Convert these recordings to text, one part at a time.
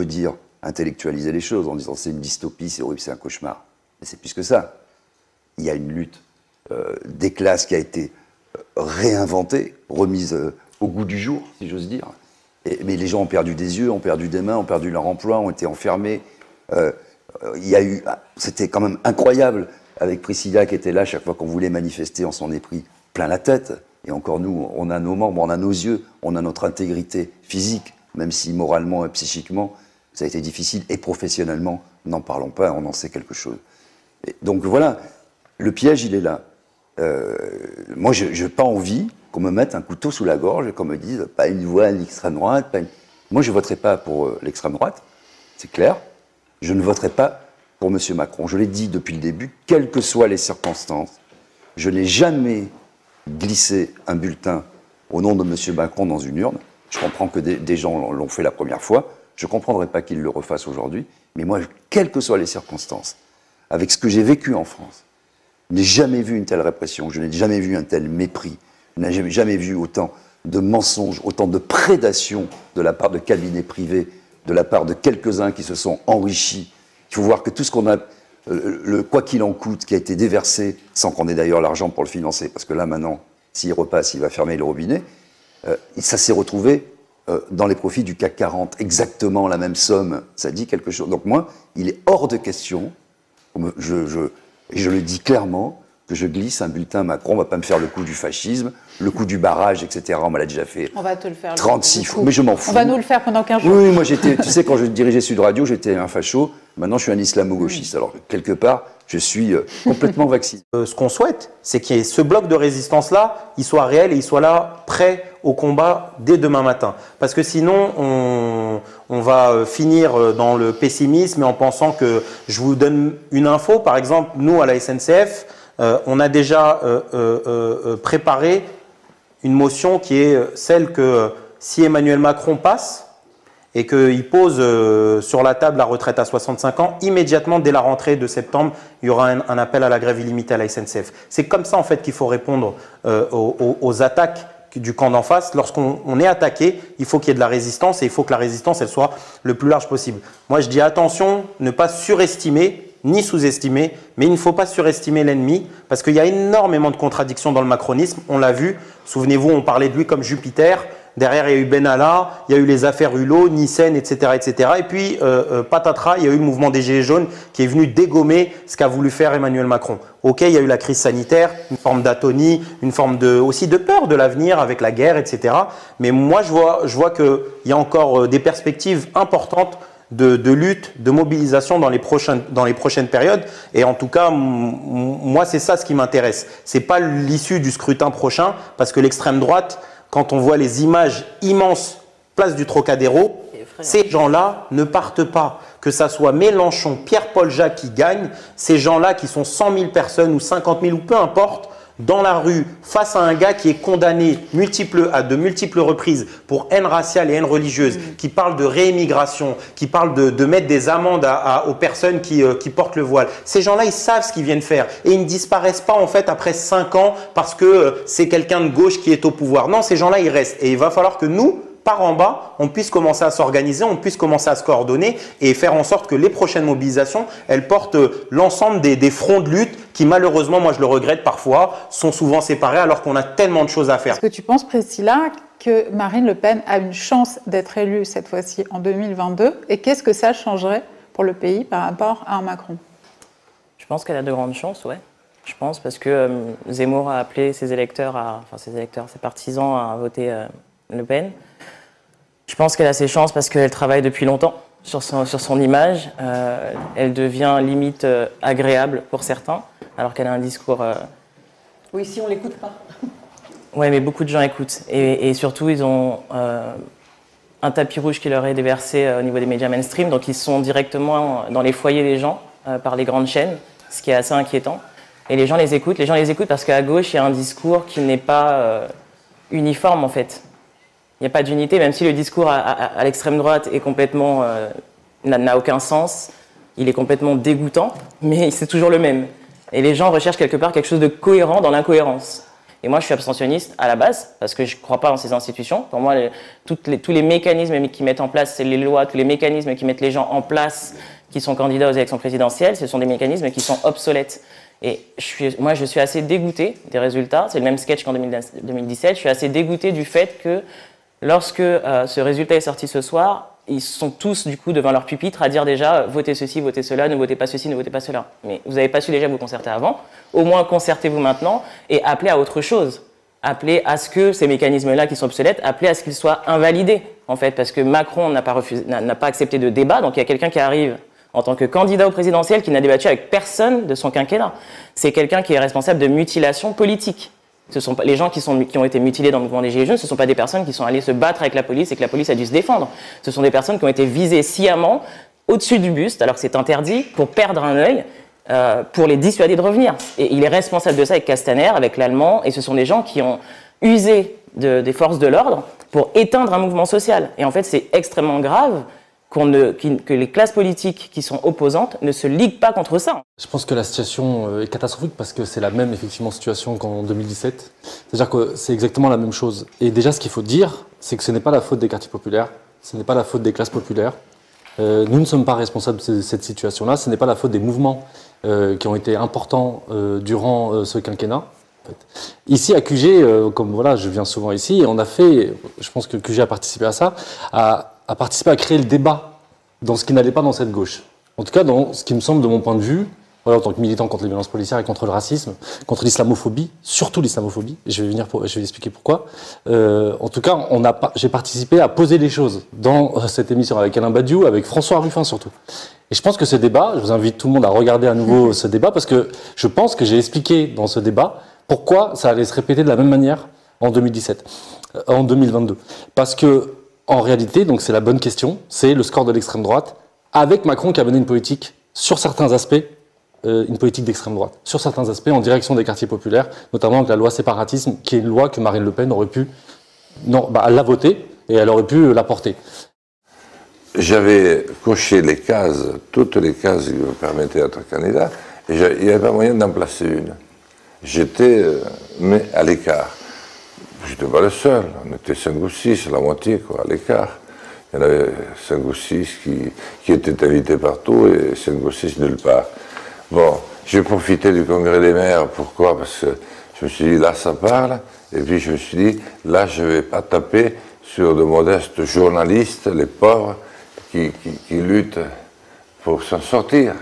dire, intellectualiser les choses en disant c'est une dystopie, c'est horrible, c'est un cauchemar. Mais c'est plus que ça. Il y a une lutte des classes qui a été réinventée, remise au goût du jour, si j'ose dire. Mais les gens ont perdu des yeux, ont perdu des mains, ont perdu leur emploi, ont été enfermés. C'était quand même incroyable avec Priscilla qui était là chaque fois qu'on voulait manifester, on s'en est pris plein la tête. Et encore nous, on a nos membres, on a nos yeux, on a notre intégrité physique, même si moralement et psychiquement, ça a été difficile. Et professionnellement, n'en parlons pas, on en sait quelque chose. Et donc voilà, le piège, il est là. Moi, je n'ai pas envie qu'on me mette un couteau sous la gorge et qu'on me dise pas une voix à l'extrême droite. Moi, je ne voterai pas pour l'extrême droite, c'est clair. Je ne voterai pas pour M. Macron. Je l'ai dit depuis le début, quelles que soient les circonstances, je n'ai jamais glissé un bulletin au nom de M. Macron dans une urne. Je comprends que des gens l'ont fait la première fois. Je ne comprendrai pas qu'ils le refassent aujourd'hui. Mais moi, quelles que soient les circonstances, avec ce que j'ai vécu en France, je n'ai jamais vu une telle répression, je n'ai jamais vu un tel mépris, je n'ai jamais vu autant de mensonges, autant de prédation de la part de cabinets privés, de la part de quelques-uns qui se sont enrichis. Il faut voir que tout ce qu'on a, le quoi qu'il en coûte, qui a été déversé, sans qu'on ait d'ailleurs l'argent pour le financer, parce que là maintenant, s'il repasse, il va fermer le robinet, ça s'est retrouvé dans les profits du CAC 40, exactement la même somme, ça dit quelque chose. Donc moi, il est hors de question, et je le dis clairement, que je glisse un bulletin Macron, on ne va pas me faire le coup du fascisme, le coup du barrage, etc. On me l'a déjà fait. On va te le faire. 36 fois, mais je m'en fous. On va nous le faire pendant 15 jours. Oui, moi j'étais, tu sais, quand je dirigeais Sud Radio, j'étais un facho. Maintenant, je suis un islamo-gauchiste. Alors, quelque part, je suis complètement vacciné. Ce qu'on souhaite, c'est qu'il y ait ce bloc de résistance-là, il soit réel et il soit là, prêt au combat dès demain matin. Parce que sinon, on va finir dans le pessimisme et en pensant que, je vous donne une info, par exemple, nous à la SNCF, on a déjà préparé une motion qui est celle que si Emmanuel Macron passe et qu'il pose sur la table la retraite à 65 ans, immédiatement dès la rentrée de septembre, il y aura un appel à la grève illimitée à la SNCF. C'est comme ça en fait qu'il faut répondre aux attaques du camp d'en face. Lorsqu'on est attaqué, il faut qu'il y ait de la résistance et il faut que la résistance elle soit le plus large possible. Moi je dis attention, ne pas surestimer ni sous-estimer, mais il ne faut pas surestimer l'ennemi parce qu'il y a énormément de contradictions dans le macronisme, on l'a vu, souvenez-vous, on parlait de lui comme Jupiter, derrière il y a eu Benalla, il y a eu les affaires Hulot, Nyssen, etc. etc. Et puis patatras, il y a eu le mouvement des Gilets jaunes qui est venu dégommer ce qu'a voulu faire Emmanuel Macron. Ok, il y a eu la crise sanitaire, une forme d'atonie, une forme aussi de peur de l'avenir avec la guerre, etc. Mais moi je vois qu'il y a encore des perspectives importantes de lutte, de mobilisation dans les prochaines périodes. Et en tout cas, moi, c'est ça ce qui m'intéresse. C'est pas l'issue du scrutin prochain, parce que l'extrême droite, quand on voit les images immenses, place du Trocadéro, ces gens-là ne partent pas. Que ça soit Mélenchon, Pierre-Paul Jacques qui gagnent, ces gens-là qui sont 100 000 personnes ou 50 000 ou peu importe, dans la rue, face à un gars qui est condamné à de multiples reprises pour haine raciale et haine religieuse, qui parle de réémigration, qui parle de mettre des amendes aux personnes qui portent le voile. Ces gens-là, ils savent ce qu'ils viennent faire et ils ne disparaissent pas en fait après 5 ans parce que c'est quelqu'un de gauche qui est au pouvoir. Non, ces gens-là, ils restent et il va falloir que nous, par en bas, on puisse commencer à s'organiser, on puisse commencer à se coordonner et faire en sorte que les prochaines mobilisations, elles portent l'ensemble des fronts de lutte qui malheureusement, moi je le regrette parfois, sont souvent séparés alors qu'on a tellement de choses à faire. Est-ce que tu penses, Priscilla, que Marine Le Pen a une chance d'être élue cette fois-ci en 2022 et qu'est-ce que ça changerait pour le pays par rapport à un Macron? Je pense qu'elle a de grandes chances, ouais. Je pense parce que Zemmour a appelé ses partisans à voter Le Pen. Je pense qu'elle a ses chances parce qu'elle travaille depuis longtemps sur son image. Elle devient limite agréable pour certains, alors qu'elle a un discours... Oui, si on ne l'écoute pas. Oui, mais beaucoup de gens écoutent. Et surtout, ils ont un tapis rouge qui leur est déversé au niveau des médias mainstream. Donc, ils sont directement dans les foyers des gens par les grandes chaînes, ce qui est assez inquiétant. Et les gens les écoutent. Les gens les écoutent parce qu'à gauche, il y a un discours qui n'est pas uniforme, en fait. Il n'y a pas d'unité, même si le discours à l'extrême droite est complètement n'a aucun sens, il est complètement dégoûtant, mais c'est toujours le même. Et les gens recherchent quelque part quelque chose de cohérent dans l'incohérence. Et moi, je suis abstentionniste à la base, parce que je ne crois pas en ces institutions. Pour moi, tous les mécanismes qui mettent en place, c'est les lois, tous les mécanismes qui mettent les gens en place, qui sont candidats aux élections présidentielles, ce sont des mécanismes qui sont obsolètes. Et moi, je suis assez dégoûté des résultats. C'est le même sketch qu'en 2017. Je suis assez dégoûté du fait que lorsque ce résultat est sorti ce soir, ils sont tous, du coup, devant leur pupitre à dire déjà votez ceci, votez cela, ne votez pas ceci, ne votez pas cela. Mais vous n'avez pas su déjà vous concerter avant. Au moins, concertez-vous maintenant et appelez à autre chose. Appelez à ce que ces mécanismes-là qui sont obsolètes, appelez à ce qu'ils soient invalidés, en fait, parce que Macron n'a pas accepté de débat, donc il y a quelqu'un qui arrive en tant que candidat au présidentiel qui n'a débattu avec personne de son quinquennat. C'est quelqu'un qui est responsable de mutilation politique. Ce sont pas les gens qui ont été mutilés dans le mouvement des Gilets jaunes, ce ne sont pas des personnes qui sont allées se battre avec la police et que la police a dû se défendre. Ce sont des personnes qui ont été visées sciemment au-dessus du buste, alors que c'est interdit, pour perdre un œil, pour les dissuader de revenir. Et il est responsable de ça avec Castaner, avec l'Allemand, et ce sont des gens qui ont usé des forces de l'ordre pour éteindre un mouvement social. Et en fait, c'est extrêmement grave que les classes politiques qui sont opposantes ne se liguent pas contre ça. Je pense que la situation est catastrophique parce que c'est la même effectivement situation qu'en 2017. C'est-à-dire que c'est exactement la même chose. Et déjà, ce qu'il faut dire, c'est que ce n'est pas la faute des quartiers populaires, ce n'est pas la faute des classes populaires. Nous ne sommes pas responsables de cette situation-là, ce n'est pas la faute des mouvements qui ont été importants durant ce quinquennat. En fait. Ici, à QG, comme voilà, je viens souvent ici, on a fait, je pense que QG a participé à ça, a participé à créer le débat dans ce qui n'allait pas dans cette gauche. En tout cas, dans ce qui me semble, de mon point de vue, voilà, en tant que militant contre les violences policières et contre le racisme, contre l'islamophobie, surtout l'islamophobie, je vais expliquer pourquoi. En tout cas, j'ai participé à poser les choses dans cette émission avec Alain Badiou, avec François Ruffin surtout. Et je pense que ce débat, je vous invite tout le monde à regarder à nouveau ce débat, parce que je pense que j'ai expliqué dans ce débat pourquoi ça allait se répéter de la même manière en 2022. Parce que, en réalité, donc c'est la bonne question, c'est le score de l'extrême droite, avec Macron qui a mené une politique, sur certains aspects, une politique d'extrême droite, sur certains aspects en direction des quartiers populaires, notamment avec la loi séparatisme, qui est une loi que Marine Le Pen aurait pu, elle l'a votée, et elle aurait pu la porter. J'avais coché les cases, toutes les cases qui me permettaient d'être candidat, et il n'y avait pas moyen d'en placer une. J'étais mais à l'écart. Je n'étais pas le seul, on était 5 ou 6, la moitié quoi, à l'écart. Il y en avait 5 ou 6 qui étaient invités partout et 5 ou 6 nulle part. Bon, j'ai profité du congrès des maires, pourquoi? Parce que je me suis dit, là ça parle, et puis je me suis dit, là je ne vais pas taper sur de modestes journalistes, les pauvres, qui luttent pour s'en sortir.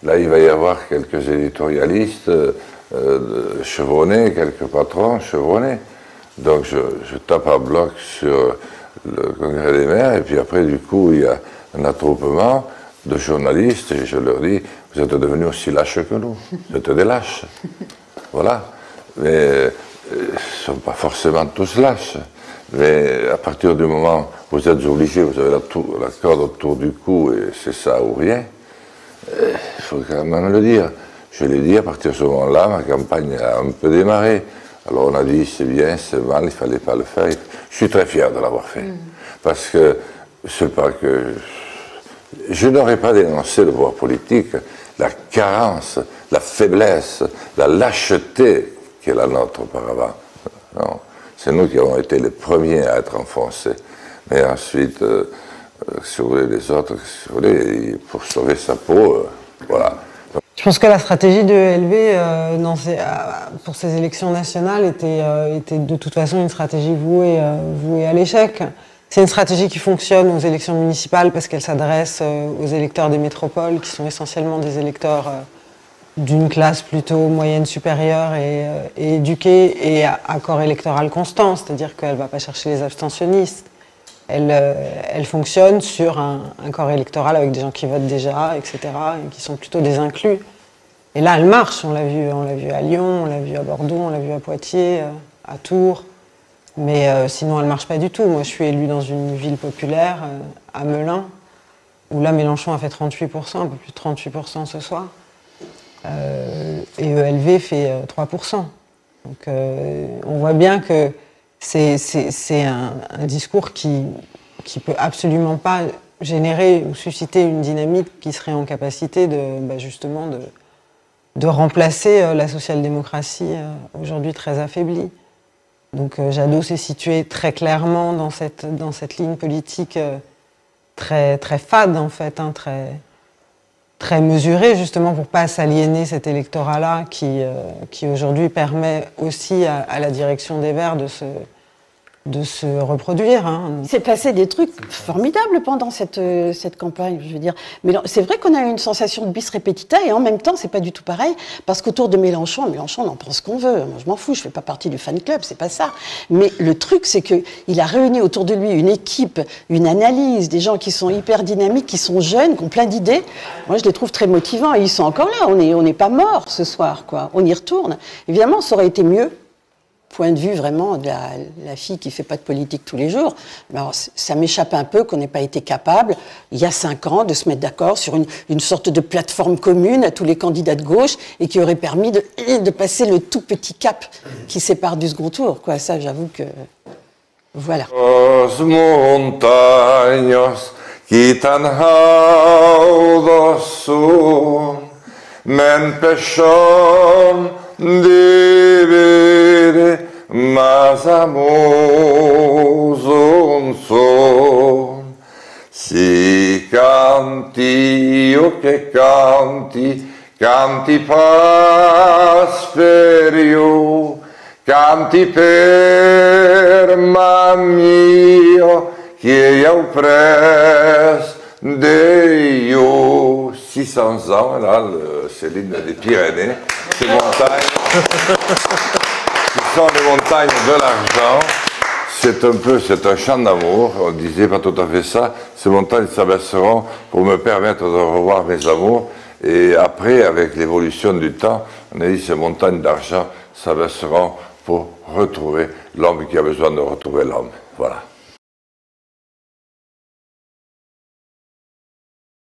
Là il va y avoir quelques éditorialistes chevronnés, quelques patrons chevronnés. Donc je tape à bloc sur le congrès des maires, et puis après du coup il y a un attroupement de journalistes, et je leur dis, vous êtes devenus aussi lâches que nous, vous êtes des lâches. Voilà. Mais ils ne sont pas forcément tous lâches. Mais à partir du moment où vous êtes obligés, vous avez la corde autour du cou, et c'est ça ou rien, il faut quand même le dire. Je l'ai dit, à partir de ce moment-là, ma campagne a un peu démarré. Alors on a dit, c'est bien, c'est mal, il ne fallait pas le faire. Je suis très fier de l'avoir fait. Parce que c'est pas que... Je n'aurais pas dénoncé le pouvoir politique, la carence, la faiblesse, la lâcheté qui est la nôtre auparavant. Non, c'est nous qui avons été les premiers à être enfoncés. Mais ensuite, si vous voulez, les autres, si vous voulez, pour sauver sa peau, voilà. Je pense que la stratégie de LV pour ces élections nationales était de toute façon une stratégie vouée à l'échec. C'est une stratégie qui fonctionne aux élections municipales parce qu'elle s'adresse aux électeurs des métropoles, qui sont essentiellement des électeurs d'une classe plutôt moyenne supérieure et éduquée, et à corps électoral constant, c'est-à-dire qu'elle ne va pas chercher les abstentionnistes. Elle fonctionne sur un corps électoral avec des gens qui votent déjà, etc., et qui sont plutôt des inclus. Et là, elle marche, on l'a vu à Lyon, on l'a vu à Bordeaux, on l'a vu à Poitiers, à Tours. Mais sinon, elle ne marche pas du tout. Moi, je suis élue dans une ville populaire, à Melun, où là, Mélenchon a fait 38%, un peu plus de 38% ce soir. Et ELV fait 3%. Donc, on voit bien que c'est un discours qui peut absolument pas générer ou susciter une dynamique qui serait en capacité justement de remplacer la social-démocratie aujourd'hui très affaiblie. Donc Jadot s'est situé très clairement dans cette ligne politique très, très fade, en fait, hein, très mesurée, justement, pour ne pas s'aliéner cet électorat-là qui aujourd'hui permet aussi à la direction des Verts de se reproduire. Hein. Il s'est passé des trucs formidables pendant cette campagne, je veux dire. Mais c'est vrai qu'on a eu une sensation de bis repetita, et en même temps, c'est pas du tout pareil, parce qu'autour de Mélenchon, on en pense qu'on veut. Moi, je m'en fous, je fais pas partie du fan club, c'est pas ça. Mais le truc, c'est qu'il a réuni autour de lui une équipe, une analyse, des gens qui sont hyper dynamiques, qui sont jeunes, qui ont plein d'idées. Moi, je les trouve très motivants, et ils sont encore là. On n'est pas morts ce soir, quoi. On y retourne. Évidemment, ça aurait été mieux. Point de vue vraiment de la fille qui ne fait pas de politique tous les jours. Alors, ça m'échappe un peu qu'on n'ait pas été capable, il y a 5 ans, de se mettre d'accord sur une sorte de plateforme commune à tous les candidats de gauche et qui aurait permis de passer le tout petit cap qui sépare du second tour. Quoi. Ça, j'avoue que... Voilà. Os montaños quitan haudosun, men pechon divide mas amoson son. Si canti o che canti, canti pasperio, canti per mio, che io pres Deio. 600 ans, là, c'est l'hymne des Pyrénées, ces montagnes, qui sont les montagnes de l'argent. C'est un chant d'amour, on disait pas tout à fait ça. Ces montagnes s'abaisseront pour me permettre de revoir mes amours. Et après, avec l'évolution du temps, on a dit ces montagnes d'argent s'abaisseront pour retrouver l'homme qui a besoin de retrouver l'homme. Voilà.